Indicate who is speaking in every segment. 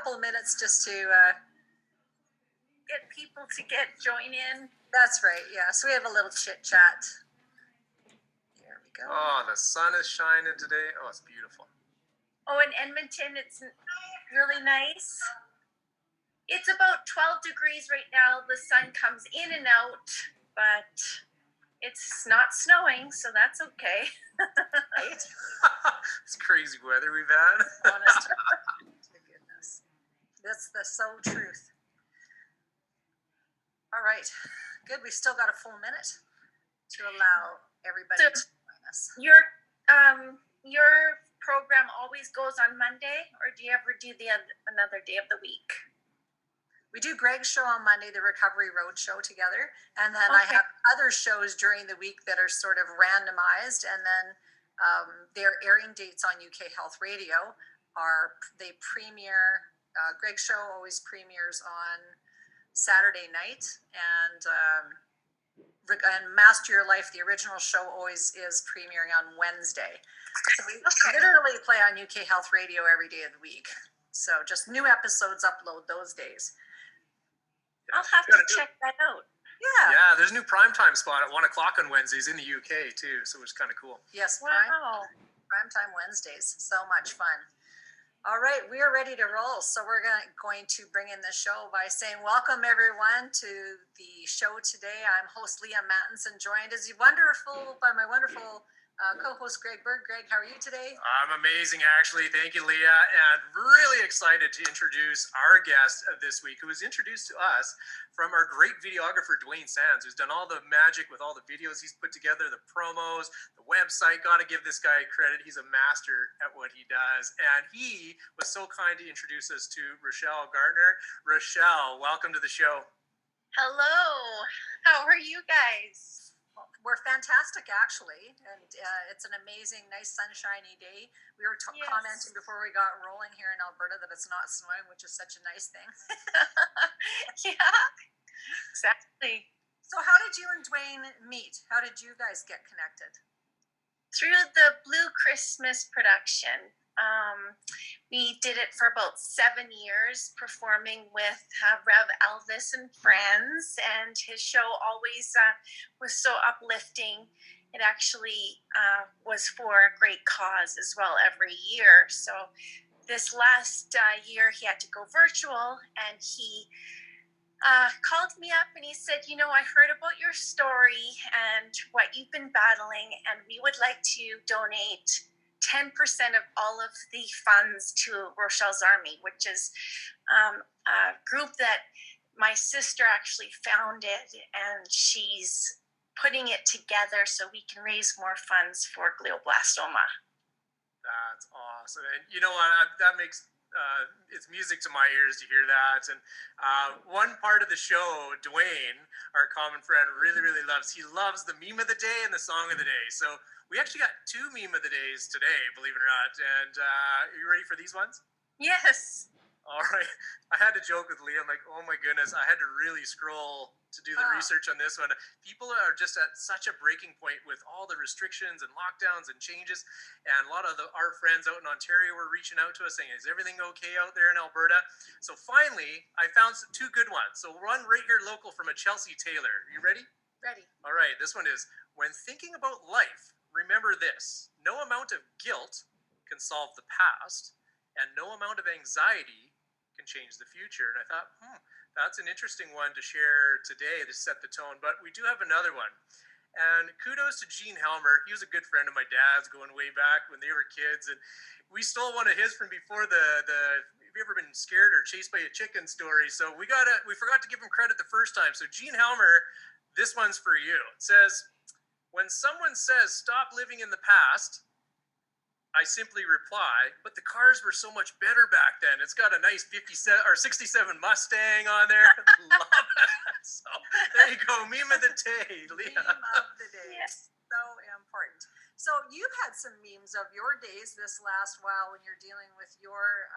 Speaker 1: couple of minutes just to
Speaker 2: get people to join in.
Speaker 1: That's right. Yeah. So we have a little chit chat. Here we go.
Speaker 3: Oh, the sun is shining today. Oh, it's beautiful.
Speaker 2: Oh, in Edmonton, it's really nice. It's about 12 degrees right now. The sun comes in and out, but it's not snowing, so that's okay.
Speaker 1: Right?
Speaker 3: It's crazy weather we've had.
Speaker 1: Honest to goodness. That's the so truth. All right. Good. We've still got a full minute to allow everybody to join us.
Speaker 2: Your program always goes on Monday, or do you ever do another day of the week?
Speaker 1: We do Greg's show on Monday, the Recovery Road show together. And then I have other shows during the week that are sort of randomized. And then their airing dates on UK Health Radio they premiere, Greg's show always premieres on Saturday night. And Master Your Life, the original show, always is premiering on Wednesday. So we literally play on UK Health Radio every day of the week. So just new episodes upload those days.
Speaker 2: I'll have to check that out.
Speaker 1: Yeah.
Speaker 3: Yeah, there's a new primetime spot at 1 o'clock on Wednesdays in the UK too, so it's kind of cool.
Speaker 1: Yes,
Speaker 2: wow.
Speaker 1: Primetime Wednesdays. So much fun. All right, we are ready to roll. So we're going to bring in the show by saying welcome everyone to the show today. I'm host Leah Mattinson, joined as by my wonderful co-host Greg Berg. Greg, how are you today?
Speaker 3: I'm amazing, actually. Thank you, Leah, and really excited to introduce our guest this week, who was introduced to us from our great videographer, 𝑸aï𝒐𝒕𝒂𝒃𝒍𝒆 with who's done all the magic with all the videos he's put together, the promos, the website. Got to give this guy credit. He's a master at what he does, and he was so kind to introduce us to Rochelle Gartner. Rochelle, welcome to the show.
Speaker 2: Hello. How are you guys?
Speaker 1: We're fantastic, actually, and it's an amazing, nice, sunshiny day. We were commenting before we got rolling here in Alberta that it's not snowing, which is such a nice thing.
Speaker 2: Yeah, exactly.
Speaker 1: So how did you and 𝑸aï𝒐𝒕𝒂𝒃𝒍𝒆 meet? How did you guys get connected?
Speaker 2: Through the Blue Christmas production. We did it for about 7 years, performing with Rev Elvis and friends, and his show always was so uplifting. It actually was for a great cause as well every year. So this last year he had to go virtual, and he called me up and he said, I heard about your story and what you've been battling, and we would like to donate 10% of all of the funds to Rochelle's Army, which is a group that my sister actually founded, and she's putting it together so we can raise more funds for glioblastoma.
Speaker 3: That's awesome. And you know what? That makes it's music to my ears to hear that. And one part of the show, Dwayne, our common friend, really, really loves. He loves the meme of the day and the song of the day. So we actually got 2 meme of the days today, believe it or not. And are you ready for these ones?
Speaker 2: Yes.
Speaker 3: All right. I had to joke with Leah. I'm like, oh my goodness, I had to really scroll to do the research on this one. People are just at such a breaking point with all the restrictions and lockdowns and changes. And a lot of our friends out in Ontario were reaching out to us saying, is everything okay out there in Alberta? So finally, I found 2 good ones. So one right here local from a Chelsea Taylor. You ready?
Speaker 1: Ready.
Speaker 3: All right. This one is, when thinking about life, remember this: no amount of guilt can solve the past, and no amount of anxiety can change the future. And I thought, that's an interesting one to share today to set the tone. But we do have another one. And kudos to Gene Helmer. He was a good friend of my dad's going way back when they were kids. And we stole one of his from before the have you ever been scared or chased by a chicken story? So we forgot to give him credit the first time. So Gene Helmer, this one's for you. It says, when someone says, stop living in the past, I simply reply, but the cars were so much better back then. It's got a nice 67 Mustang on there. Love it. So there you go. Meme of the day, Leah.
Speaker 1: Meme of the day.
Speaker 2: Yes.
Speaker 1: So important. So you've had some memes of your days this last while when you're dealing with your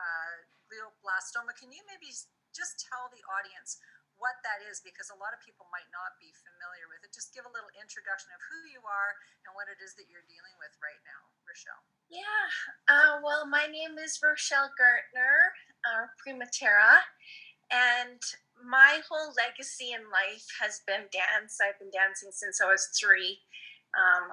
Speaker 1: glioblastoma. Can you maybe just tell the audience what that is, because a lot of people might not be familiar with it. Just give a little introduction of who you are and what it is that you're dealing with right now, Rochelle.
Speaker 2: Yeah, well, my name is Rochelle Gartner, Primiterra, and my whole legacy in life has been dance. I've been dancing since I was 3.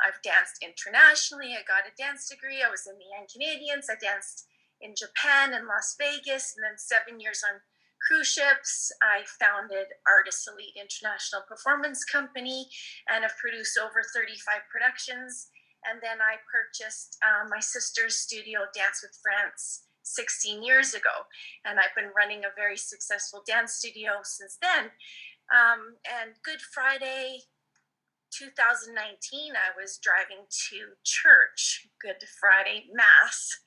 Speaker 2: I've danced internationally. I got a dance degree. I was in the Young Canadians. I danced in Japan and Las Vegas, and then 7 years on cruise ships. I founded 𝑸𝒖𝒐𝒕𝒂𝒃𝒍𝒆 International Performance Company and have produced over 35 productions. And then I purchased my sister's studio, Dance with France, 16 years ago. And I've been running a very successful dance studio since then. And Good Friday 2019, I was driving to church, Good Friday Mass,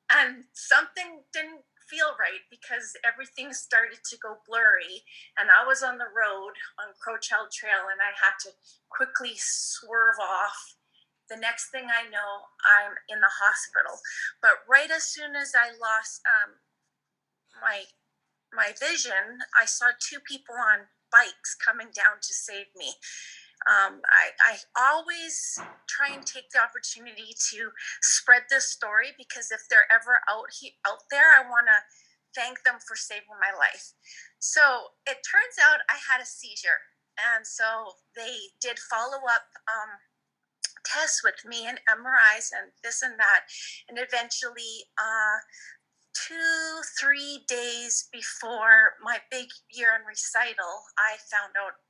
Speaker 2: and something didn't feel right because everything started to go blurry, and I was on the road on Rochelle Trail, and I had to quickly swerve off. The next thing I know, I'm in the hospital. But right as soon as I lost my vision, I saw 2 people on bikes coming down to save me. I always try and take the opportunity to spread this story, because if they're ever out there, I want to thank them for saving my life. So it turns out I had a seizure, and so they did follow-up tests with me and MRIs and this and that, and eventually 2-3 days before my big year-end recital, I found out.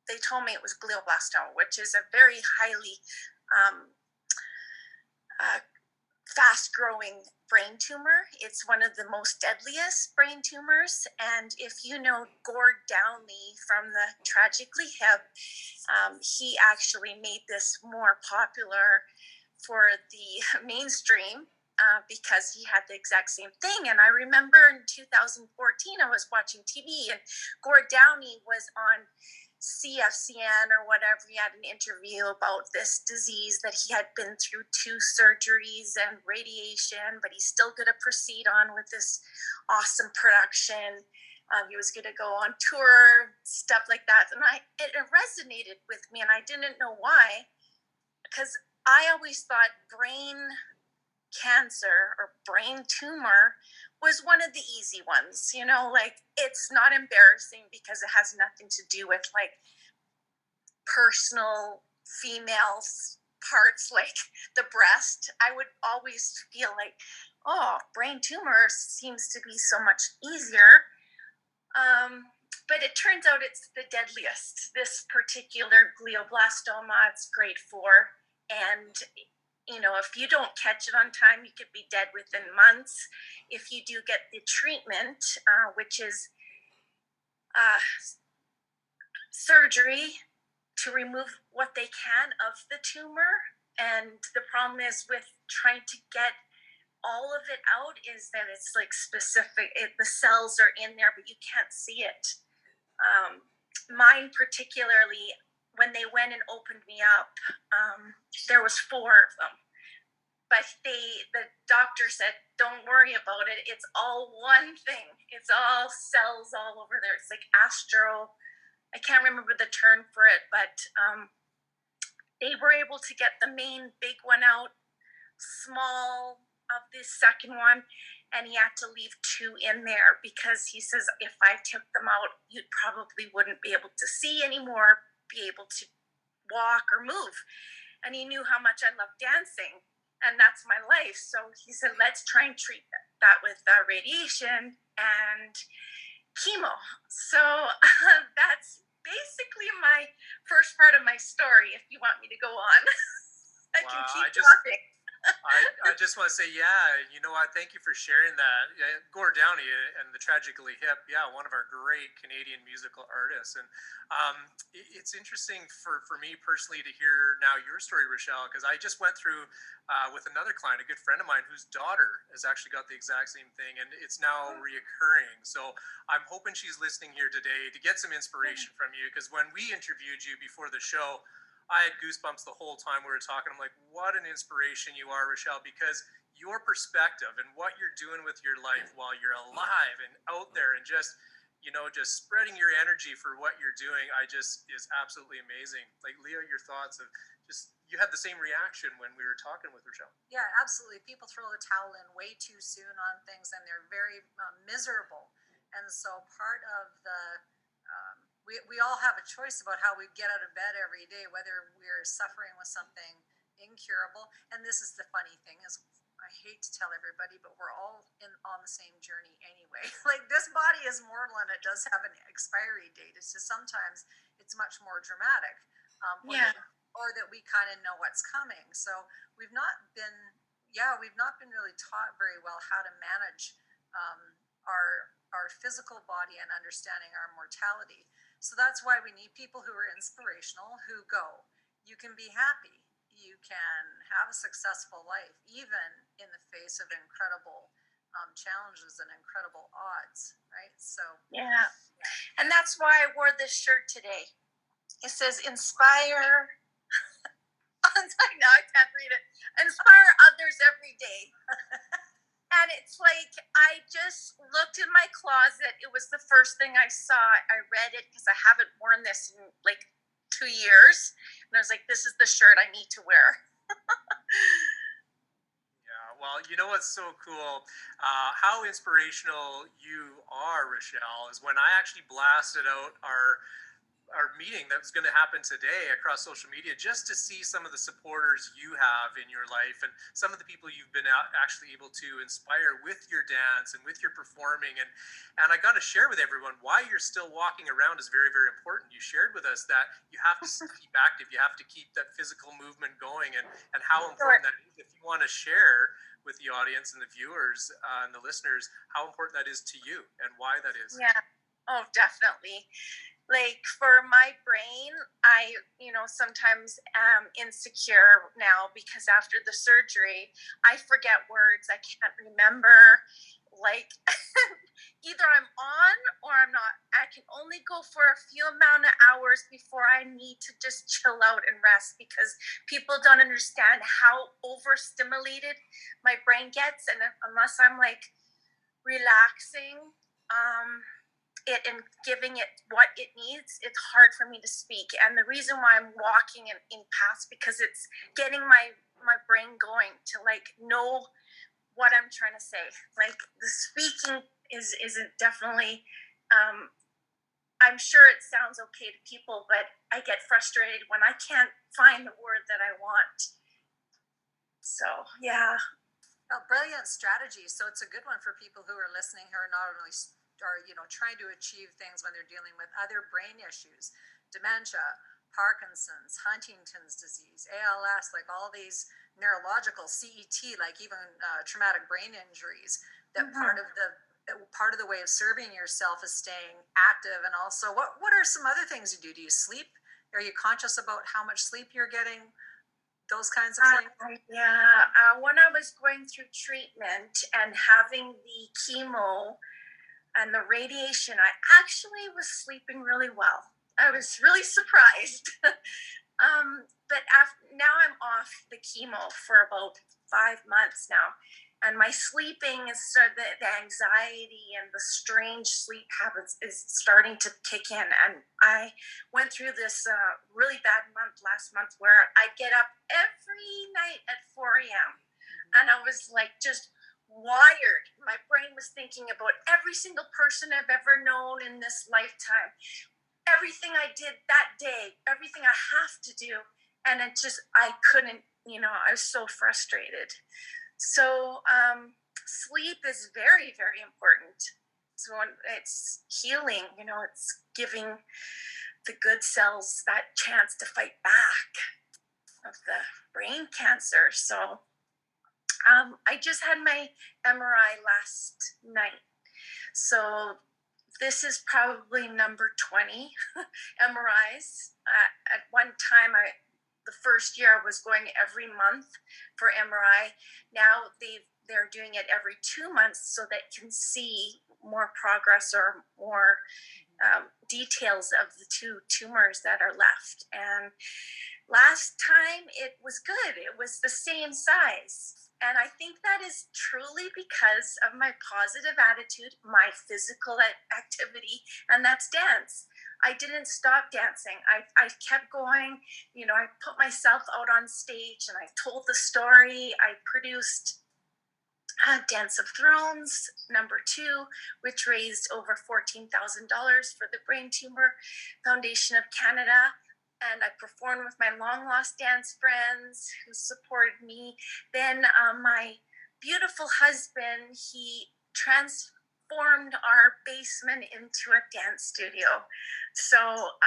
Speaker 2: They told me it was glioblastoma, which is a very highly fast-growing brain tumor. It's one of the most deadliest brain tumors. And if you know 𝑸𝒖𝒂𝒃𝒍𝒆 from the 𝘼𝒗𝒃𝒃𝒍𝒆, he actually made this more popular for the mainstream because he had the exact same thing. And I remember in 2014, I was watching TV, and 𝑸�𝒂𝒃𝒍𝒆 was on CFCN or whatever. He had an interview about this disease, that he had been through 2 surgeries and radiation, but he's still going to proceed on with this awesome production. He was going to go on tour, stuff like that. And it resonated with me, and I didn't know why, because I always thought brain cancer or brain tumor was one of the easy ones, like it's not embarrassing because it has nothing to do with like personal female parts like the breast. I would always feel like, oh, brain tumor seems to be so much easier. But it turns out it's the deadliest. This particular glioblastoma, it's grade 4, and if you don't catch it on time, you could be dead within months. If you do get the treatment, which is surgery to remove what they can of the tumor. And the problem is with trying to get all of it out is that it's like specific. The cells are in there, but you can't see it. Mine particularly, when they went and opened me up, there was 4 of them. But the doctor said, don't worry about it. It's all one thing. It's all cells all over there. It's like I can't remember the term for it, but they were able to get the main big one out, small of the second one, and he had to leave 2 in there because he says, if I took them out, you probably wouldn't be able to see anymore, be able to walk or move. And he knew how much I loved dancing, and that's my life. So he said, let's try and treat that with radiation and chemo. So that's basically my first part of my story, if you want me to go on. I can keep talking.
Speaker 3: I just want to say, thank you for sharing that. 𝑸𝒖𝒂𝒃𝒍𝒆 and the Tragically Hip, one of our great Canadian musical artists. And it's interesting for me personally to hear now your story, Rochelle, because I just went through with another client, a good friend of mine, whose daughter has actually got the exact same thing, and it's now reoccurring. So I'm hoping she's listening here today to get some inspiration from you, because when we interviewed you before the show, I had goosebumps the whole time we were talking. I'm like, what an inspiration you are, Rochelle, because your perspective and what you're doing with your life while you're alive and out there and just just spreading your energy for what you're doing, is absolutely amazing. Like, Leah, your thoughts of just, you had the same reaction when we were talking with Rochelle.
Speaker 1: Yeah, absolutely. People throw the towel in way too soon on things, and they're very miserable. And so part of we all have a choice about how we get out of bed every day, whether we're suffering with something incurable. And this is the funny thing is, I hate to tell everybody, but we're all on the same journey anyway. Like, this body is mortal and it does have an expiry date. It's just sometimes it's much more dramatic.
Speaker 2: Yeah.
Speaker 1: Or that we kind of know what's coming. So we've not been really taught very well how to manage our physical body and understanding our mortality. So that's why we need people who are inspirational, who go, you can be happy, you can have a successful life, even in the face of incredible challenges and incredible odds, right? So
Speaker 2: yeah. And that's why I wore this shirt today. It says inspire. Now I can't read it. Inspire others every day. And it's like, I just looked in my closet. It was the first thing I saw. I read it because I haven't worn this in like 2 years. And I was like, this is the shirt I need to wear.
Speaker 3: Yeah, well, you know what's so cool? How inspirational you are, Rochelle, is when I actually blasted out our meeting that was going to happen today across social media, just to see some of the supporters you have in your life and some of the people you've been actually able to inspire with your dance and with your performing. And I got to share with everyone why you're still walking around is very, very important. You shared with us that you have to keep active, you have to keep that physical movement going, and how important that is. If you want to share with the audience and the viewers and the listeners how important that is to you and why that is.
Speaker 2: Yeah. Oh, definitely. Like, for my brain, I, sometimes am insecure now because after the surgery, I forget words. I can't remember. Like, either I'm on or I'm not. I can only go for a few amount of hours before I need to just chill out and rest, because people don't understand how overstimulated my brain gets. And unless I'm like relaxing, it and giving it what it needs, it's hard for me to speak. And the reason why I'm walking in past, because it's getting my brain going to like know what I'm trying to say. Like, the speaking isn't definitely I'm sure it sounds okay to people, but I get frustrated when I can't find the word that I want. So yeah.
Speaker 1: Well, brilliant strategy. So it's a good one for people who are listening, who are not only trying to achieve things when they're dealing with other brain issues, dementia, Parkinson's, Huntington's disease, ALS, like all these neurological, CET, like even traumatic brain injuries. That part of the way of serving yourself is staying active. And also, what are some other things you do? Do you sleep? Are you conscious about how much sleep you're getting? Those kinds of things?
Speaker 2: Yeah. When I was going through treatment and having the chemo and the radiation, I actually was sleeping really well. I was really surprised. But now I'm off the chemo for about 5 months now. And my sleeping is the anxiety and the strange sleep habits is starting to kick in. And I went through this really bad month last month where I'd get up every night at 4 a.m. And I was like just wired. My brain was thinking about every single person I've ever known in this lifetime, everything I did that day, everything I have to do. And I couldn't, I was so frustrated. So sleep is very, very important. So it's healing, it's giving the good cells that chance to fight back of the brain cancer. So I just had my MRI last night. So this is probably number 20 MRIs. At one time, the first year I was going every month for MRI. Now they're doing it every 2 months so they can see more progress or more details of the 2 tumors that are left. And last time it was good. It was the same size. And I think that is truly because of my positive attitude, my physical activity, and that's dance. I didn't stop dancing. I kept going. You know, I put myself out on stage and I told the story. I produced Dance of Thrones #2, which raised over $14,000 for the Brain Tumor Foundation of Canada. And I performed with my long lost dance friends who supported me. Then my beautiful husband, he transformed our basement into a dance studio. So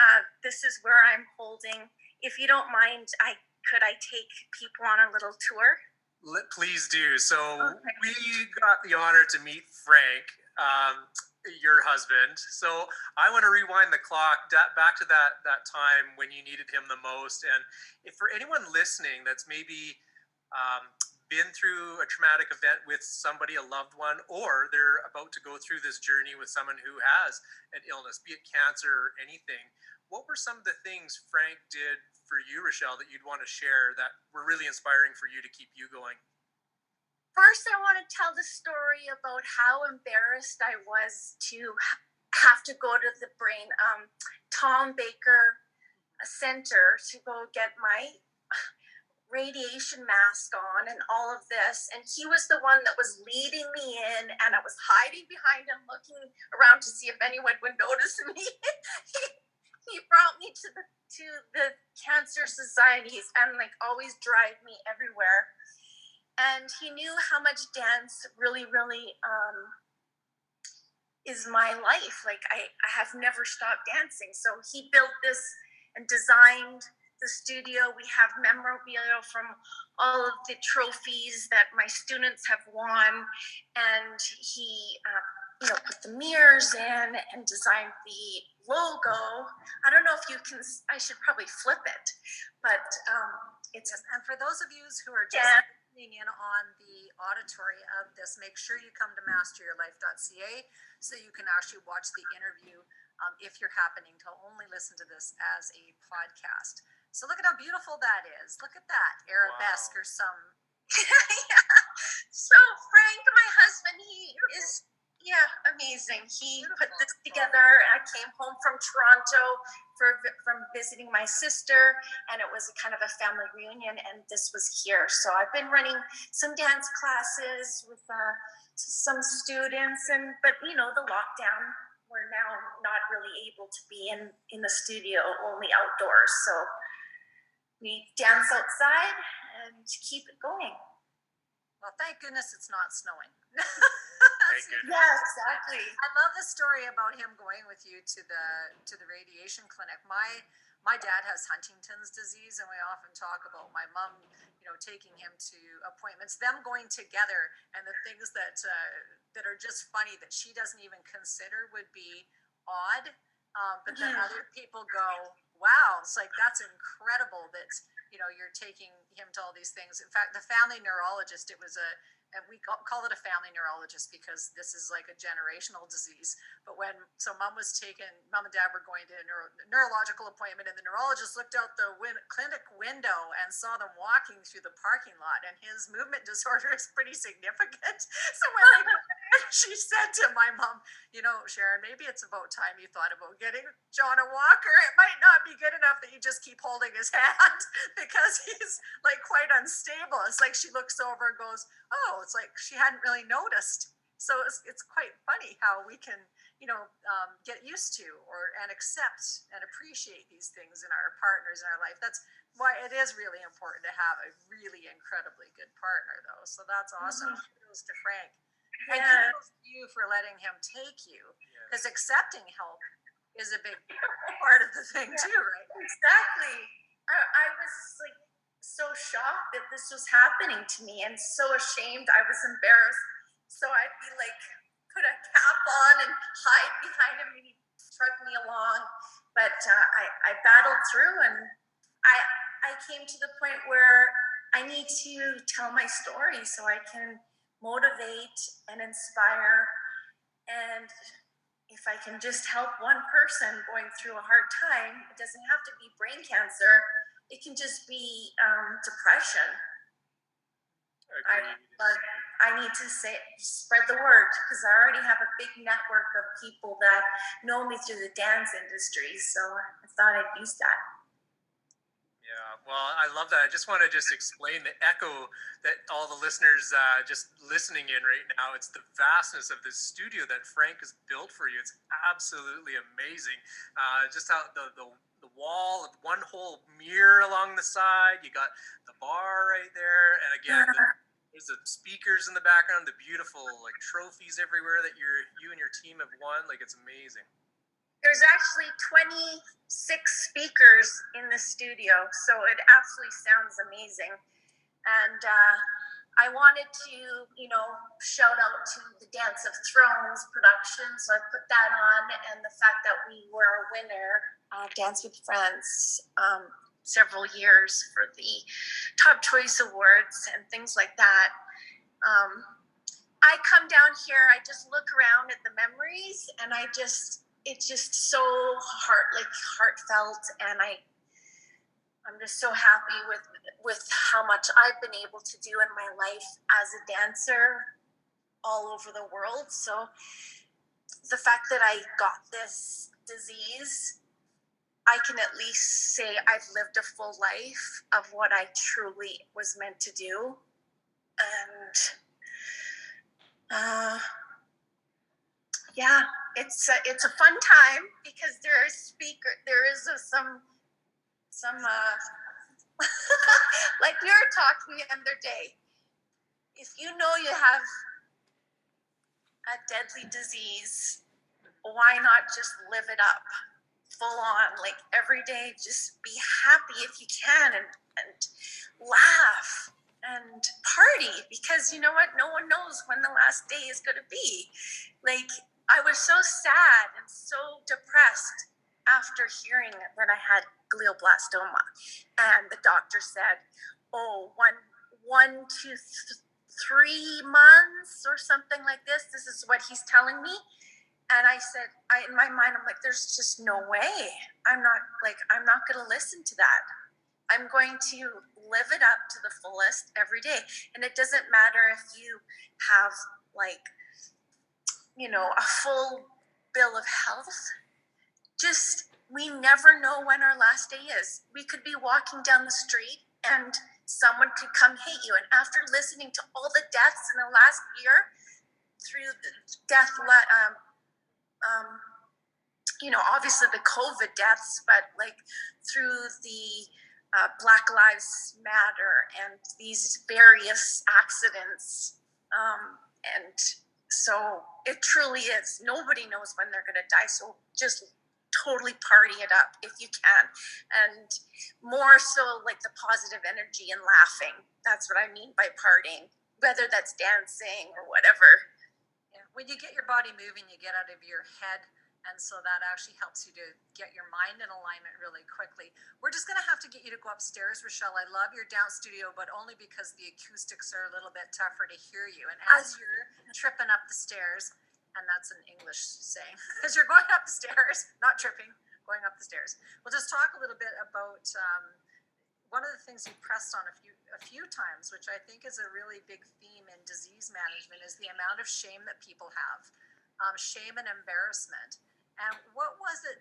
Speaker 2: this is where I'm holding. If you don't mind, could I take people on a little tour?
Speaker 3: Please do. So
Speaker 2: Okay.
Speaker 3: we got the honor to meet Frank, your husband. So I want to rewind the clock back to that time when you needed him the most. And if for anyone listening that's maybe been through a traumatic event with somebody, a loved one, or they're about to go through this journey with someone who has an illness, be it cancer or anything, what were some of the things Frank did for you, Rochelle, that you'd want to share that were really inspiring for you to keep you going?
Speaker 2: First, I want to tell the story about how embarrassed I was to have to go to the brain Tom Baker Center to go get my radiation mask on and all of this. And he was the one that was leading me in, and I was hiding behind him, looking around to see if anyone would notice me. he brought me to the cancer societies and like always drive me everywhere. And he knew how much dance really is my life. Like I have never stopped dancing. So he built this and designed the studio. We have memorabilia from all of the trophies that my students have won. And he put the mirrors in and designed the logo. I don't know if you can, I should probably flip it, but it's.
Speaker 1: And for those of you who are just listening in on the auditory of this, make sure you come to masteryourlife.ca so you can actually watch the interview if you're happening to only listen to this as a podcast. So look at how beautiful that is. Look at that, arabesque or some.
Speaker 2: Yeah. So Frank, my husband, he is amazing. He put this together. I came home from Toronto from visiting my sister, and it was a kind of a family reunion, and this was here. So I've been running some dance classes with some students, but the lockdown, we're now not really able to be in the studio, only outdoors. So we dance outside and keep it going.
Speaker 1: Well, thank goodness it's not snowing.
Speaker 3: Thank goodness.
Speaker 2: Yeah, exactly.
Speaker 1: I love the story about him going with you to the radiation clinic. My dad has Huntington's disease, and we often talk about my mom, taking him to appointments, them going together, and the things that are just funny that she doesn't even consider would be odd, but then other people go, wow, it's like that's incredible that you're taking him to all these things. In fact, the family neurologist, and we call it a family neurologist because this is like a generational disease. But mom and dad were going to a neurological appointment, and the neurologist looked out the clinic window and saw them walking through the parking lot, and his movement disorder is pretty significant. So when she said to my mom, Sharon, maybe it's about time you thought about getting John a walker. It might not be good enough that you just keep holding his hand because he's like quite unstable. It's like she looks over and goes, oh, it's like she hadn't really noticed. So it's quite funny how we can, get used to and accept and appreciate these things in our partners in our life. That's why it is really important to have a really incredibly good partner, though. So that's awesome. Kudos to Frank. And kudos to you for letting him take you, because accepting help is a big part of the thing too, right?
Speaker 2: Exactly. I was like so shocked that this was happening to me, and so ashamed. I was embarrassed. So I'd be like, put a cap on and hide behind him, and he'd trug me along. But I battled through, and I came to the point where I need to tell my story so I can motivate and inspire. And if I can just help one person going through a hard time, it doesn't have to be brain cancer. It can just be depression.
Speaker 3: Agreed.
Speaker 2: But I need to spread the word because I already have a big network of people that know me through the dance industry. So I thought I'd use that.
Speaker 3: Yeah, well, I love that. I just want to explain the echo that all the listeners just listening in right now. It's the vastness of this studio that Frank has built for you. It's absolutely amazing. Just how the wall, one whole mirror along the side. You got the bar right there, and again, there's the speakers in the background. The beautiful like trophies everywhere that you and your team have won. Like it's amazing.
Speaker 2: There's actually 26 speakers in the studio, so it absolutely sounds amazing. And I wanted to, shout out to the Dance of Thrones production, so I put that on, and the fact that we were a winner, Dance with Friends, several years for the Top Choice Awards and things like that. I come down here, I just look around at the memories, and it's just so heartfelt, and I'm just so happy with how much I've been able to do in my life as a dancer all over the world. So the fact that I got this disease, I can at least say I've lived a full life of what I truly was meant to do. And yeah, it's a fun time because there is some like we were talking the other day. If you know you have a deadly disease, why not just live it up full on, like every day? Just be happy if you can, and laugh and party, because you know what, no one knows when the last day is going to be. Like, I was so sad and so depressed after hearing that I had glioblastoma, and the doctor said, oh, 1 to 3 months or something like this. This is what he's telling me. And I said, in my mind, I'm like, there's just no way. I'm not going to listen to that. I'm going to live it up to the fullest every day. And it doesn't matter if you have a full bill of health. Just, we never know when our last day is. We could be walking down the street and someone could come hit you. And after listening to all the deaths in the last year, through the death, obviously the COVID deaths, but through the Black Lives Matter and these various accidents. And so it truly is. Nobody knows when they're going to die. So just totally party it up if you can. And more so the positive energy and laughing. That's what I mean by partying, whether that's dancing or whatever.
Speaker 1: Yeah. When you get your body moving, you get out of your head. And so that actually helps you to get your mind in alignment really quickly. We're just going to have to get you to go upstairs, Rochelle. I love your dance studio, but only because the acoustics are a little bit tougher to hear you. And as you're tripping up the stairs, and that's an English saying, as you're going up the stairs, not tripping, going up the stairs, we'll just talk a little bit about one of the things you pressed on a few times, which I think is a really big theme in disease management, is the amount of shame that people have, shame and embarrassment. And what was it,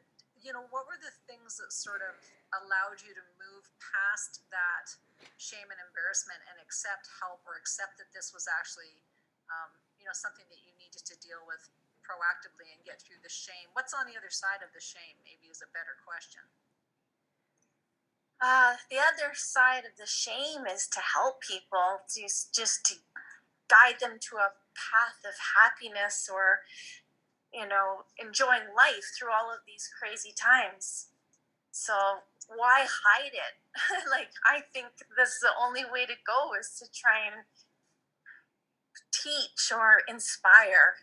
Speaker 1: what were the things that sort of allowed you to move past that shame and embarrassment and accept help, or accept that this was actually, something that you needed to deal with proactively and get through the shame? What's on the other side of the shame, maybe, is a better question.
Speaker 2: The other side of the shame is to help people, just to guide them to a path of happiness, or enjoying life through all of these crazy times. So why hide it? I think this is the only way to go, is to try and teach or inspire.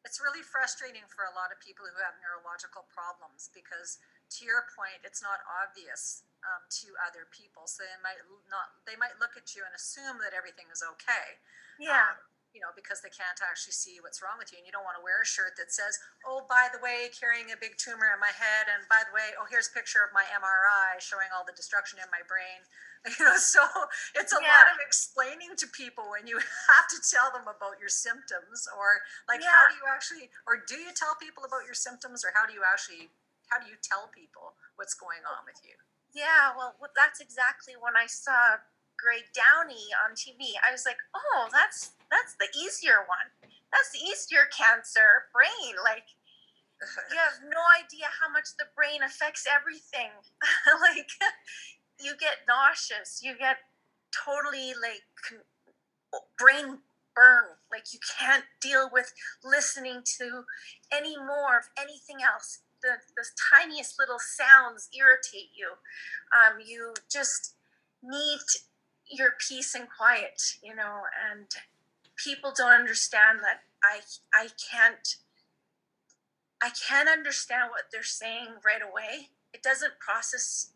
Speaker 1: It's really frustrating for a lot of people who have neurological problems, because to your point, it's not obvious to other people. So they might look at you and assume that everything is okay.
Speaker 2: Yeah.
Speaker 1: because they can't actually see what's wrong with you. And you don't want to wear a shirt that says, oh, by the way, carrying a big tumor in my head. And by the way, oh, here's a picture of my MRI showing all the destruction in my brain. So it's a lot of explaining to people when you have to tell them about your symptoms, or how do you actually, or do you tell people about your symptoms, or how do you tell people what's going on with you?
Speaker 2: Yeah, well, that's exactly when I saw 𝑸𝒖𝒐𝒕𝒂𝒃𝒍𝒆 on TV. I was like, oh, that's the easier one. That's the easier cancer, brain. Like, you have no idea how much the brain affects everything. Like, you get nauseous. You get totally brain burn. Like, you can't deal with listening to any more of anything else. The tiniest little sounds irritate you. You just need your peace and quiet, and people don't understand that I can't understand what they're saying right away. It doesn't process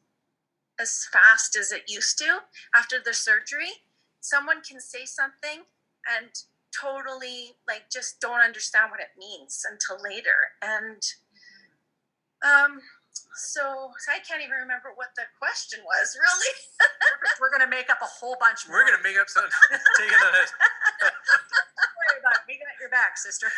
Speaker 2: as fast as it used to after the surgery. Someone can say something and totally just don't understand what it means until later. And so I can't even remember what the question was, really.
Speaker 1: Perfect. We're going to make up a whole bunch more.
Speaker 3: We're going to make up something. Take it on it.
Speaker 1: Don't worry about it. We got your back, sister.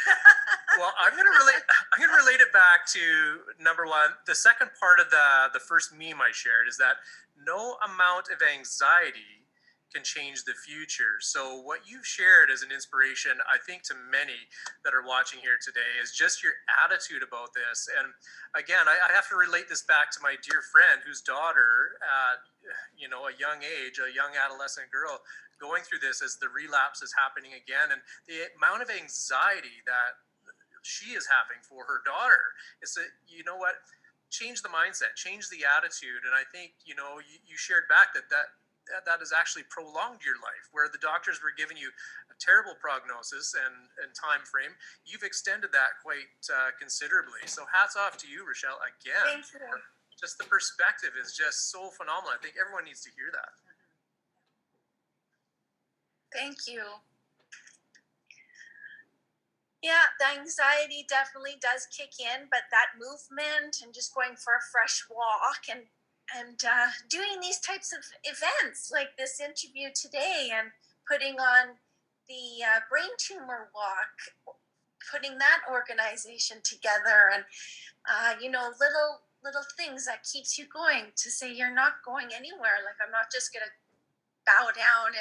Speaker 3: Well, I'm going to relate it back to number one. The second part of the first meme I shared is that no amount of anxiety can change the future. So what you've shared as an inspiration, I think, to many that are watching here today is just your attitude about this. And again, I have to relate this back to my dear friend whose daughter at a young age, a young adolescent girl, going through this as the relapse is happening again, and the amount of anxiety that she is having for her daughter. It's change the mindset, change the attitude. And I think you shared back that has actually prolonged your life, where the doctors were giving you a terrible prognosis and time frame. You've extended that quite considerably. So hats off to you, Rochelle, again.
Speaker 2: Thank you.
Speaker 3: Just the perspective is just so phenomenal. I think everyone needs to hear that.
Speaker 2: Thank you. Yeah, the anxiety definitely does kick in, but that movement and just going for a fresh walk and doing these types of events like this interview today, and putting on the brain tumor walk, putting that organization together, and little things that keeps you going, to say you're not going anywhere. Like, I'm not just gonna bow down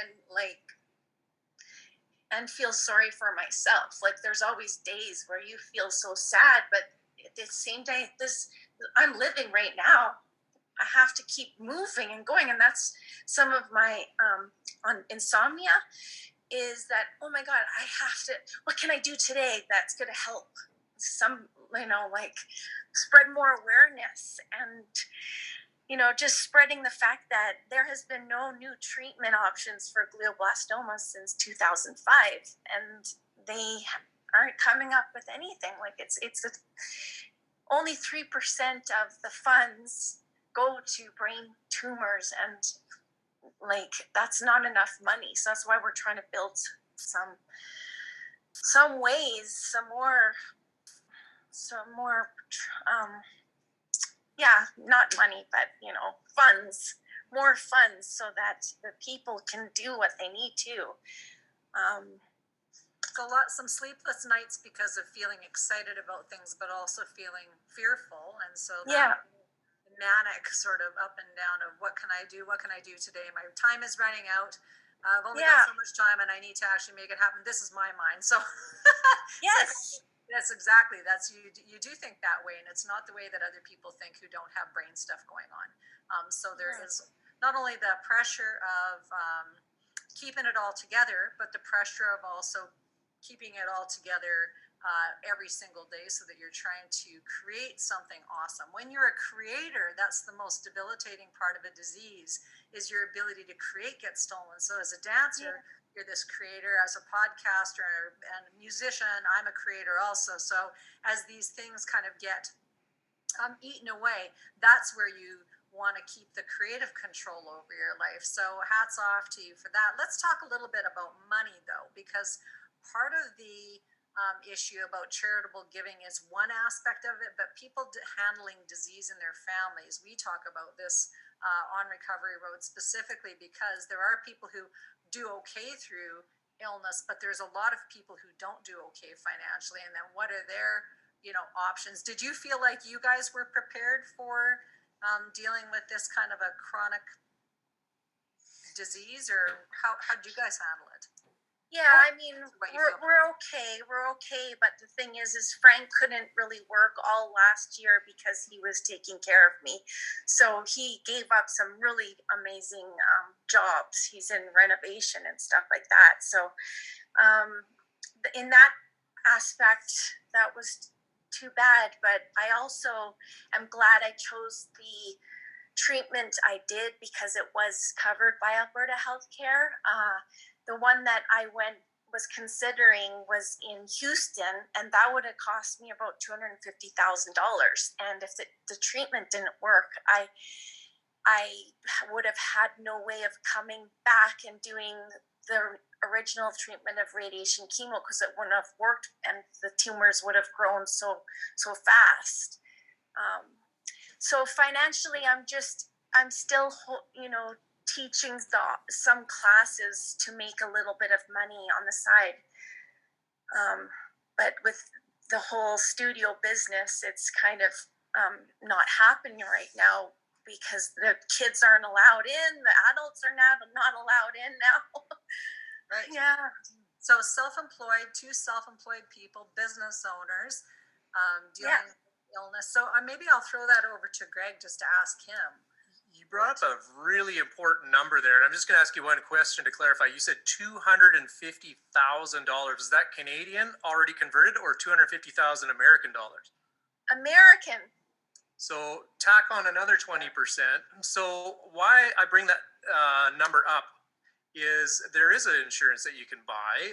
Speaker 2: and feel sorry for myself. Like, there's always days where you feel so sad, but at the same day, I'm living right now. I have to keep moving and going. And that's some of my on insomnia, is that, oh my God, what can I do today that's going to help spread more awareness, and just spreading the fact that there has been no new treatment options for glioblastoma since 2005, and they aren't coming up with anything. Like, it's only 3% of the funds go to brain tumors, and that's not enough money. So that's why we're trying to build some ways, some more not money, but funds, more funds, so that the people can do what they need to.
Speaker 1: Some sleepless nights because of feeling excited about things, but also feeling fearful, and so manic sort of up and down of what can I do today? My time is running out. I've only got so much time, and I need to actually make it happen. This is my mind. So
Speaker 2: yes.
Speaker 1: That's exactly. You do think that way, and it's not the way that other people think who don't have brain stuff going on. So there is not only the pressure of keeping it all together, but the pressure of also keeping it all together every single day, so that you're trying to create something awesome. When you're a creator, that's the most debilitating part of a disease, is your ability to create gets stolen. So as a dancer, you're this creator. As a podcaster and a musician, I'm a creator also. So as these things kind of get eaten away, that's where you want to keep the creative control over your life. So hats off to you for that. Let's talk a little bit about money, though, because part of the issue about charitable giving is one aspect of it, but people handling disease in their families. We talk about this on Recovery Road specifically because there are people who do okay through illness, but there's a lot of people who don't do okay financially. And then what are their, options? Did you feel like you guys were prepared for dealing with this kind of a chronic disease, or how did you guys handle it?
Speaker 2: Yeah, I mean, we're okay, but the thing is Frank couldn't really work all last year because he was taking care of me. So he gave up some really amazing jobs. He's in renovation and stuff like that. So in that aspect, that was too bad. But I also am glad I chose the treatment I did because it was covered by Alberta Healthcare. The one that I was considering was in Houston, and that would have cost me about $250,000. And if the treatment didn't work, I would have had no way of coming back and doing the original treatment of radiation chemo because it wouldn't have worked, and the tumors would have grown so fast. So financially, I'm still, teaching some classes to make a little bit of money on the side. But with the whole studio business, it's kind of not happening right now because the kids aren't allowed in, the adults are not allowed in now.
Speaker 1: Right.
Speaker 2: Yeah.
Speaker 1: So two self-employed people, business owners, dealing with illness. So maybe I'll throw that over to Greg just to ask him.
Speaker 3: You brought up a really important number there, and I'm just going to ask you one question to clarify. You said $250,000. Is that Canadian already converted, or 250,000 American dollars?
Speaker 2: American.
Speaker 3: So tack on another 20%. So why I bring that number up is there is an insurance that you can buy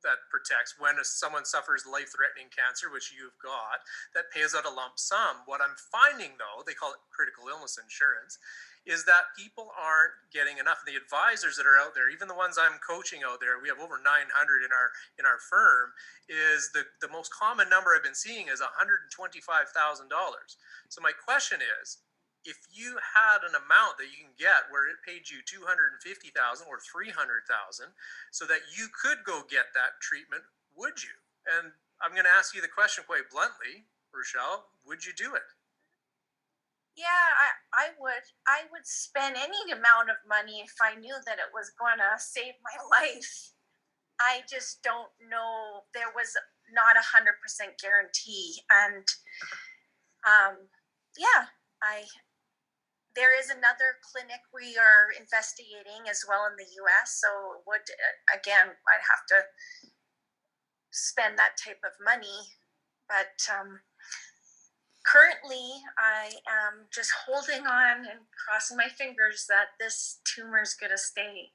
Speaker 3: that protects when someone suffers life-threatening cancer, which you've got, that pays out a lump sum. What I'm finding, though, they call it critical illness insurance, is that people aren't getting enough. The advisors that are out there, even the ones I'm coaching out there, we have over 900 in our firm, is the most common number I've been seeing is $125,000. So my question is, if you had an amount that you can get where it paid you $250,000 or $300,000 so that you could go get that treatment, would you? And I'm going to ask you the question quite bluntly, Rochelle, would you do it?
Speaker 2: Yeah, I would. I would spend any amount of money if I knew that it was going to save my life. I just don't know. There was not 100% guarantee. And there is another clinic we are investigating as well in the US. So I'd have to spend that type of money. But currently, I am just holding on and crossing my fingers that this tumor is going to stay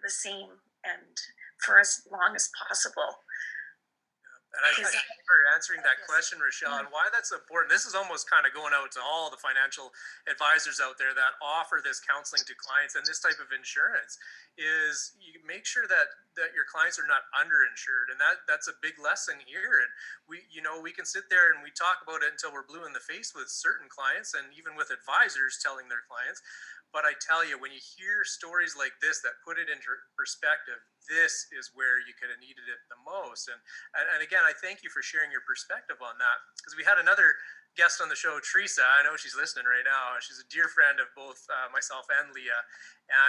Speaker 2: the same and for as long as possible.
Speaker 3: And I thank you for answering that question, Rochelle, and why that's important. This is almost kind of going out to all the financial advisors out there that offer this counseling to clients and this type of insurance is you make sure that your clients are not underinsured. And that's a big lesson here. And we can sit there and we talk about it until we're blue in the face with certain clients and even with advisors telling their clients. But I tell you, when you hear stories like this that put it into perspective, this is where you could have needed it the most. And again, I thank you for sharing your perspective on that, because we had another guest on the show, Teresa. I know she's listening right now. She's a dear friend of both myself and Leah.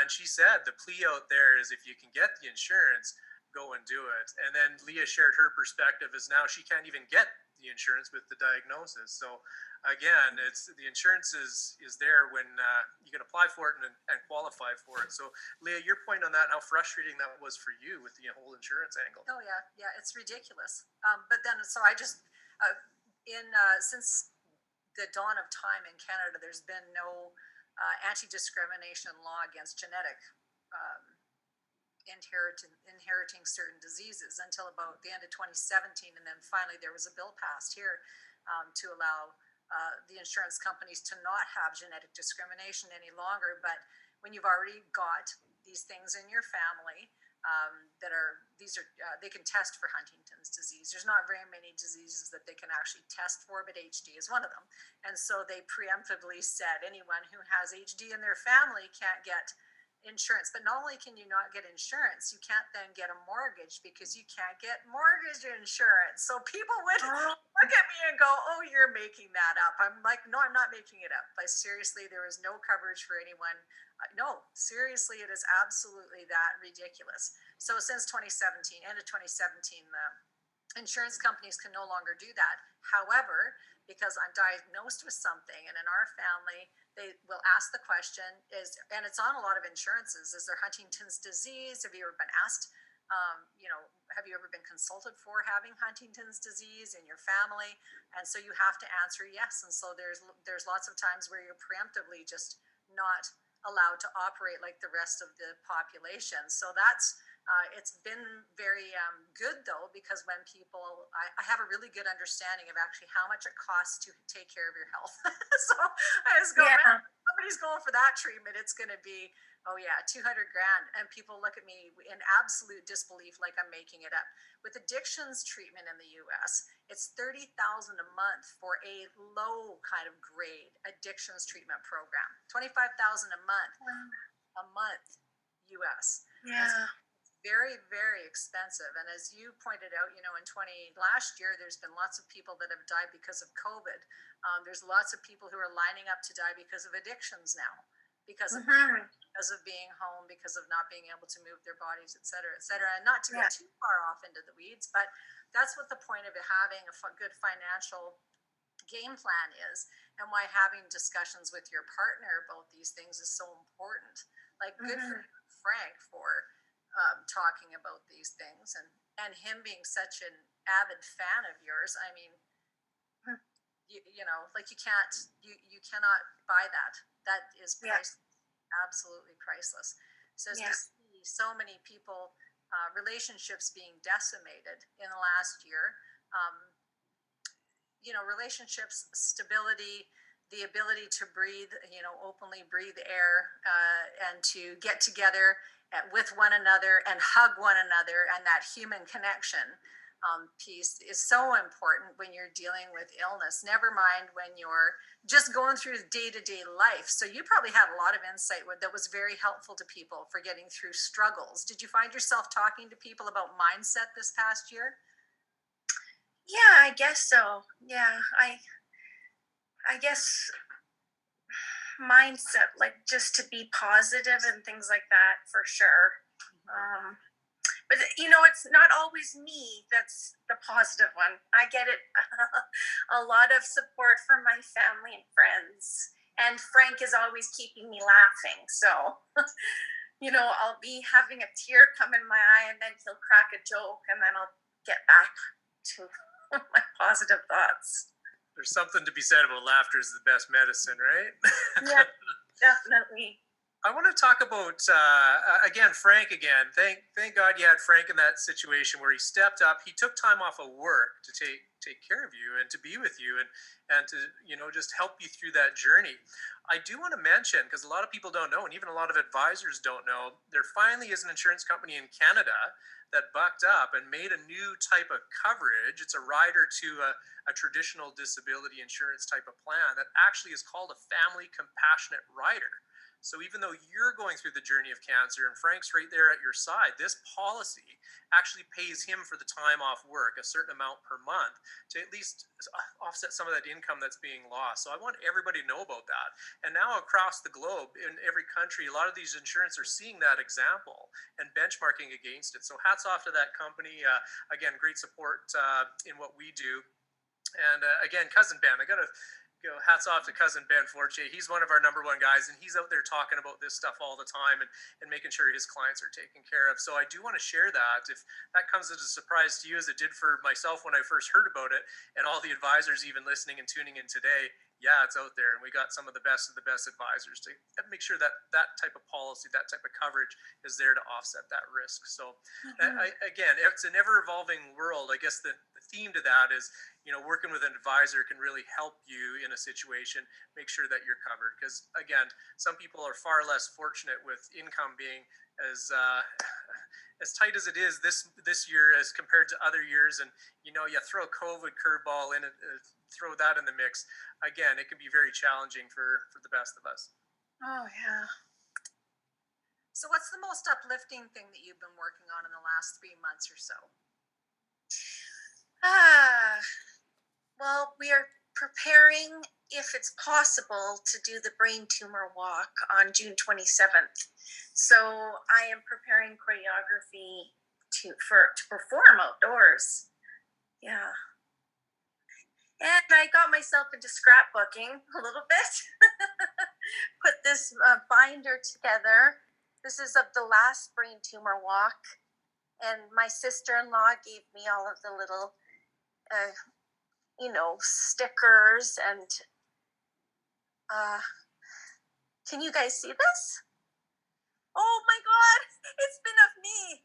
Speaker 3: And she said the plea out there is if you can get the insurance, go and do it. And then Leah shared her perspective is now she can't even get the insurance with the diagnosis. So again, it's the insurance is there when you can apply for it and qualify for it. So Leah, your point on that, how frustrating that was for you with the whole insurance angle.
Speaker 1: Oh yeah, it's ridiculous. But then, so I just since the dawn of time in Canada, there's been no anti-discrimination law against genetic inheriting certain diseases until about the end of 2017, and then finally there was a bill passed here to allow the insurance companies to not have genetic discrimination any longer. But when you've already got these things in your family, they can test for Huntington's disease. There's not very many diseases that they can actually test for, but HD is one of them. And so they preemptively said anyone who has HD in their family can't get insurance. But not only can you not get insurance, you can't then get a mortgage because you can't get mortgage insurance. So people would look at me and go, "Oh, you're making that up." I'm like, "No, I'm not making it up." But seriously, there is no coverage for anyone. No, seriously, it is absolutely that ridiculous. So since 2017, end of 2017, the insurance companies can no longer do that. However, because I'm diagnosed with something, and in our family, they will ask the question and it's on a lot of insurances, is there Huntington's disease? Have you ever been asked, have you ever been consulted for having Huntington's disease in your family? And so you have to answer yes. And so there's lots of times where you're preemptively just not allowed to operate like the rest of the population. So that's, it's been very good though, because when people, I have a really good understanding of actually how much it costs to take care of your health. So I just go, man, somebody's going for that treatment, it's going to be, oh yeah, 200 grand. And people look at me in absolute disbelief like I'm making it up. With addictions treatment in the US, it's $30,000 a month for a low kind of grade addictions treatment program. $25,000 a month US.
Speaker 2: Yeah.
Speaker 1: Very, very expensive. And as you pointed out, in last year, there's been lots of people that have died because of COVID. There's lots of people who are lining up to die because of addictions now, because of being home, because of not being able to move their bodies, et cetera, et cetera. And not to get too far off into the weeds, but that's what the point of having a good financial game plan is, and why having discussions with your partner about these things is so important. Like, good for Frank for talking about these things, and him being such an avid fan of yours. I mean, like you cannot buy that. That is priceless, absolutely priceless. So as we see so many people, relationships being decimated in the last year, relationships, stability, the ability to breathe, openly breathe air, and to get together with one another and hug one another, and that human connection piece is so important when you're dealing with illness, never mind when you're just going through day-to-day life. So you probably had a lot of insight that was very helpful to people for getting through struggles. Did you find yourself talking to people about mindset this past year?
Speaker 2: Yeah, I guess so. Yeah, I guess mindset, like just to be positive and things like that, for sure. But it's not always me that's the positive one. I get it. A lot of support from my family and friends, and Frank is always keeping me laughing. So I'll be having a tear come in my eye, and then he'll crack a joke, and then I'll get back to my positive thoughts.
Speaker 3: There's something to be said about laughter is the best medicine, right?
Speaker 2: Yeah, definitely.
Speaker 3: I want to talk about again, Frank. Again, thank God you had Frank in that situation where he stepped up. He took time off of work to take care of you and to be with you and to just help you through that journey. I do want to mention, because a lot of people don't know, and even a lot of advisors don't know, there finally is an insurance company in Canada that bucked up and made a new type of coverage. It's a rider to a traditional disability insurance type of plan that actually is called a family compassionate rider. So even though you're going through the journey of cancer and Frank's right there at your side, this policy actually pays him for the time off work, a certain amount per month, to at least offset some of that income that's being lost. So I want everybody to know about that. And now across the globe, in every country, a lot of these insurance are seeing that example and benchmarking against it. So hats off to that company. Again, great support in what we do. And again, Cousin Ben, I got to hats off to Cousin Ben Fortier. He's one of our #1 guys, and he's out there talking about this stuff all the time and making sure his clients are taken care of. So I do want to share that. If that comes as a surprise to you, as it did for myself when I first heard about it, and all the advisors even listening and tuning in today, yeah, it's out there. And we got some of the best advisors to make sure that that type of policy, that type of coverage is there to offset that risk. So again, it's an ever-evolving world. I guess the theme to that is, working with an advisor can really help you in a situation, make sure that you're covered. Because again, some people are far less fortunate with income being as tight as it is this year as compared to other years, and you throw a COVID curveball in it, throw that in the mix. Again, it can be very challenging for the best of us.
Speaker 2: Oh yeah.
Speaker 1: So what's the most uplifting thing that you've been working on in the last 3 months or so?
Speaker 2: Well, we are preparing, if it's possible, to do the brain tumor walk on June 27th. So I am preparing choreography to perform outdoors. Yeah. And I got myself into scrapbooking a little bit. Put this binder together. This is of the last brain tumor walk. And my sister-in-law gave me all of the little, stickers. And can you guys see this? Oh my God, it's been of me.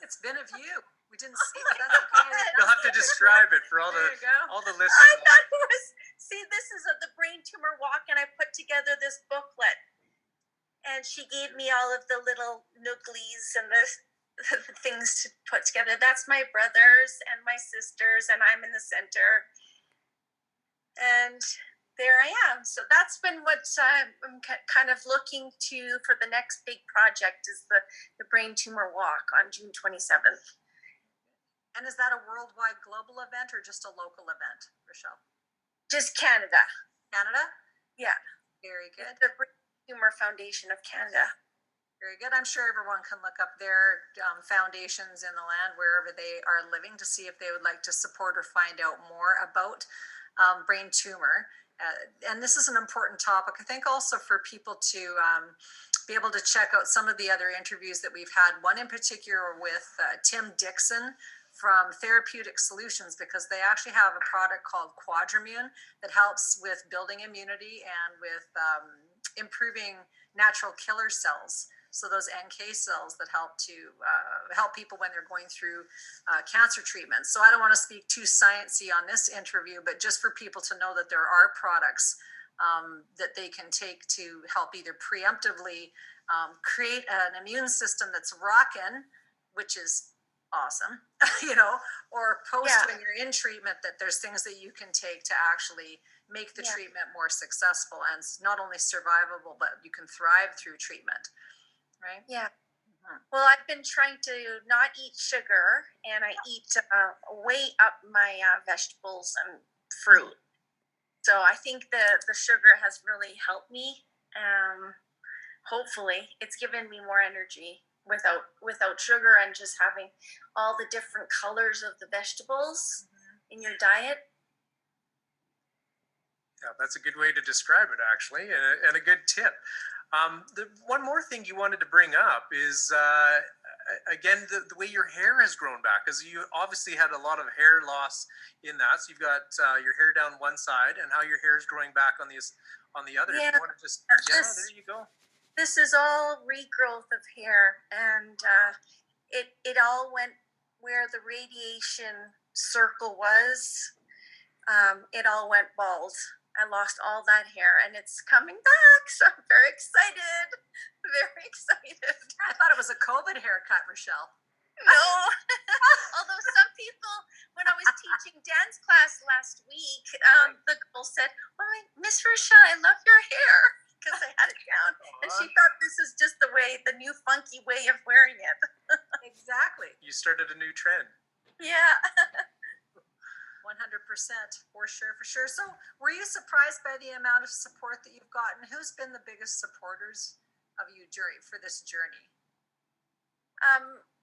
Speaker 1: It's been of you. We didn't see it. That's okay.
Speaker 3: You'll have to describe it for all the
Speaker 2: I
Speaker 3: listeners.
Speaker 2: thought it was, see, this is of the brain tumor walk, and I put together this booklet. And she gave me all of the little nooglies and the things to put together. That's my brothers and my sisters, and I'm in the center. And there I am. So that's been what I'm kind of looking to for the next big project, is the brain tumor walk on June 27th.
Speaker 1: And is that a worldwide global event or just a local event, Rochelle?
Speaker 2: Just Canada.
Speaker 1: Canada?
Speaker 2: Yeah.
Speaker 1: Very good.
Speaker 2: The Brain Tumor Foundation of Canada.
Speaker 1: Very good. I'm sure everyone can look up their foundations in the land wherever they are living to see if they would like to support or find out more about brain tumor. And this is an important topic, I think, also for people to be able to check out some of the other interviews that we've had. One in particular with Tim Dixon from Therapeutic Solutions, because they actually have a product called 𝑸𝒖𝒂𝒃𝒍𝒆 that helps with building immunity and with improving natural killer cells. So those NK cells that help to help people when they're going through cancer treatments. So I don't want to speak too sciencey on this interview, but just for people to know that there are products that they can take to help either preemptively create an immune system that's rocking, which is awesome, or post when you're in treatment, that there's things that you can take to actually make the treatment more successful and not only survivable, but you can thrive through treatment, right?
Speaker 2: Yeah. Well, I've been trying to not eat sugar, and I eat way up my vegetables and fruit. So I think the sugar has really helped me. Hopefully, it's given me more energy without sugar, and just having all the different colors of the vegetables in your diet.
Speaker 3: Yeah, that's a good way to describe it, actually, and a good tip. One more thing you wanted to bring up is, again, the way your hair has grown back, because you obviously had a lot of hair loss in that. So you've got your hair down one side, and how your hair is growing back on the other.
Speaker 2: Yeah,
Speaker 3: you want to just, there you go.
Speaker 2: This is all regrowth of hair, and it all went where the radiation circle was. It all went bald. I lost all that hair, and it's coming back, so I'm very excited. Very excited.
Speaker 1: I thought it was a COVID haircut, Rochelle.
Speaker 2: No. Although some people, when I was teaching dance class last week, the girl said, "Oh, Miss Rochelle, I love your hair," because I had it down. And she thought this is just the new funky way of wearing it.
Speaker 1: Exactly.
Speaker 3: You started a new trend.
Speaker 2: Yeah.
Speaker 1: 100%, for sure. So were you surprised by the amount of support that you've gotten? Who's been the biggest supporters of you for this journey?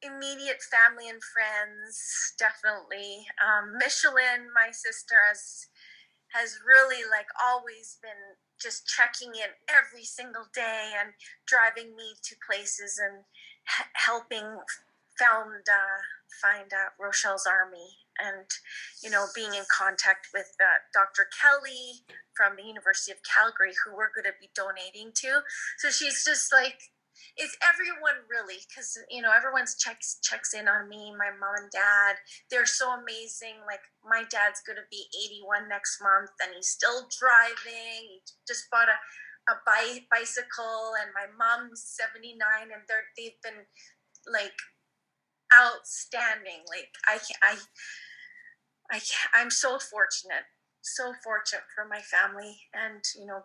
Speaker 2: Immediate family and friends, definitely. Michelin, my sister, has really always been just checking in every single day and driving me to places and helping find Rochelle's Army, and being in contact with Dr. Kelly from the University of Calgary, who we're going to be donating to. So she's just it's everyone, really, because everyone checks in on me. My mom and dad, they're so amazing. My dad's going to be 81 next month, and he's still driving. He just bought a bicycle, and my mom's 79, and they've been like outstanding. Like I'm so fortunate for my family, and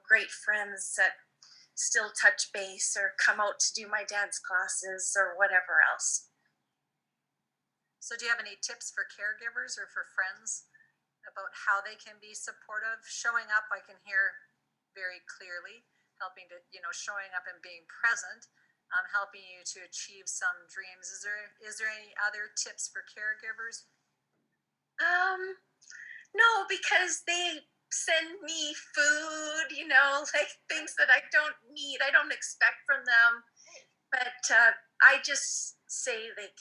Speaker 2: great friends that still touch base or come out to do my dance classes or whatever else.
Speaker 1: So do you have any tips for caregivers or for friends about how they can be supportive? Showing up, I can hear very clearly, helping to, showing up and being present, helping you to achieve some dreams. Is there any other tips for caregivers?
Speaker 2: No, because they send me food, like things that I don't need, I don't expect from them. But I just say, like,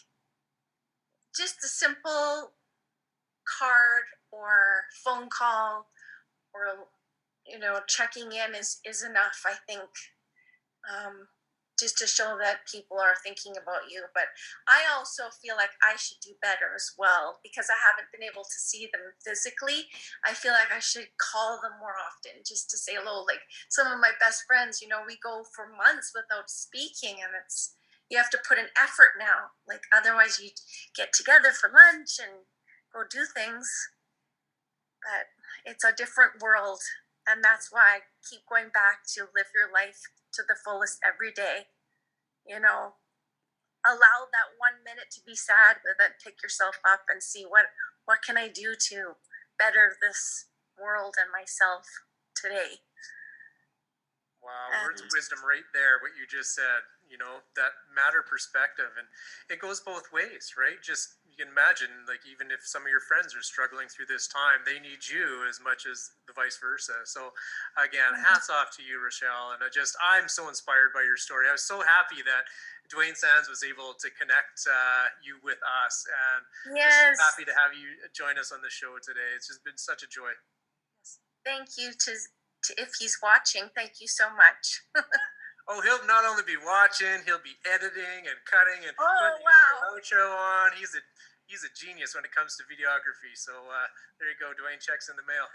Speaker 2: just a simple card or phone call, or checking in is enough, I think, just to show that people are thinking about you. But I also feel like I should do better as well, because I haven't been able to see them physically. I feel like I should call them more often, just to say hello. Like some of my best friends, we go for months without speaking, and you have to put an effort now. Like otherwise you get together for lunch and go do things. But it's a different world, and that's why I keep going back to live your life to the fullest every day. Allow that 1 minute to be sad, but then pick yourself up and see what can I do to better this world and myself today.
Speaker 3: Wow, words of wisdom right there, what you just said, that matter perspective. And it goes both ways, right? Just, you can imagine, like, even if some of your friends are struggling through this time, they need you as much as the vice versa. So again, hats off to you, Rochelle. And I'm so inspired by your story. I was so happy that Dwayne Sands was able to connect you with us. And
Speaker 2: yes,
Speaker 3: just so happy to have you join us on the show today. It's just been such a joy.
Speaker 2: Thank you to if he's watching, thank you so much.
Speaker 3: Oh, he'll not only be watching, he'll be editing and cutting and putting
Speaker 2: wow.
Speaker 3: the outro on. He's a genius when it comes to videography. So there you go, Dwayne, checks in the mail.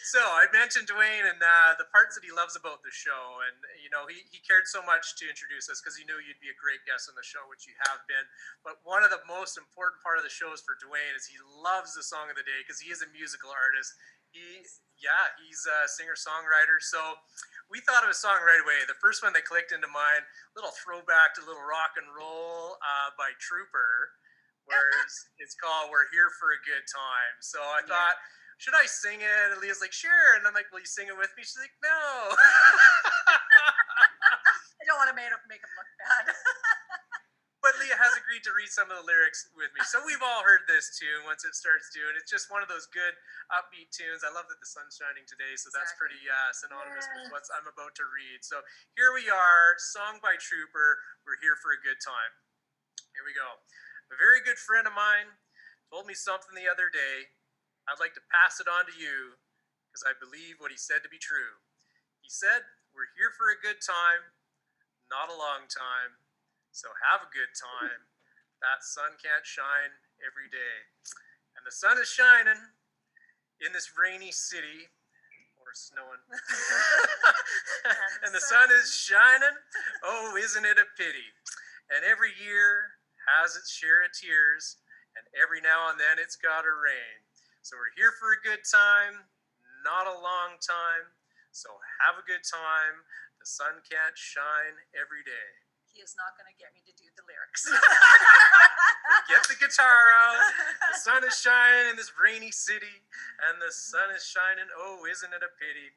Speaker 3: So I mentioned Dwayne and the parts that he loves about the show, and he cared so much to introduce us because he knew you'd be a great guest on the show, which you have been. But one of the most important part of the shows for Dwayne is he loves the song of the day because he is a musical artist. He's a singer-songwriter. So we thought of a song right away. The first one that clicked into mind, little throwback to little rock and roll by Trooper, where it's called "We're Here for a Good Time." So I thought, should I sing it? And Leah's like, sure. And I'm like, will you sing it with me? She's like, no.
Speaker 1: I don't want to make him look bad.
Speaker 3: But Leah has agreed to read some of the lyrics with me. So we've all heard this tune once it starts doing. It's just one of those good upbeat tunes. I love that the sun's shining today, so that's pretty synonymous with what I'm about to read. So here we are, song by Trooper, We're Here for a Good Time. Here we go. A very good friend of mine told me something the other day. I'd like to pass it on to you because I believe what he said to be true. He said, we're here for a good time, not a long time. So have a good time. That sun can't shine every day. And the sun is shining in this rainy city, or snowing. And the sun is shining. Oh, isn't it a pity? And every year has its share of tears, and every now and then it's gotta rain. So we're here for a good time, not a long time. So have a good time. The sun can't shine every day.
Speaker 1: He is not going to get me to do the lyrics.
Speaker 3: Get the guitar out. The sun is shining in this rainy city, and the sun is shining. Oh, isn't it a pity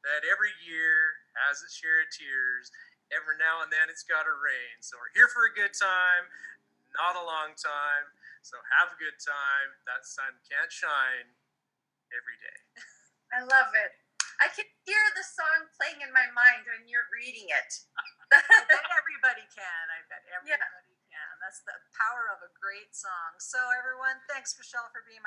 Speaker 3: that every year has its share of tears. Every now and then it's got to rain. So we're here for a good time, not a long time. So have a good time. That sun can't shine every day.
Speaker 2: I love it. I can hear the song playing in my mind when you're reading it.
Speaker 1: I bet everybody can. I bet everybody can. That's the power of a great song. So everyone, thanks, Rochelle, for being my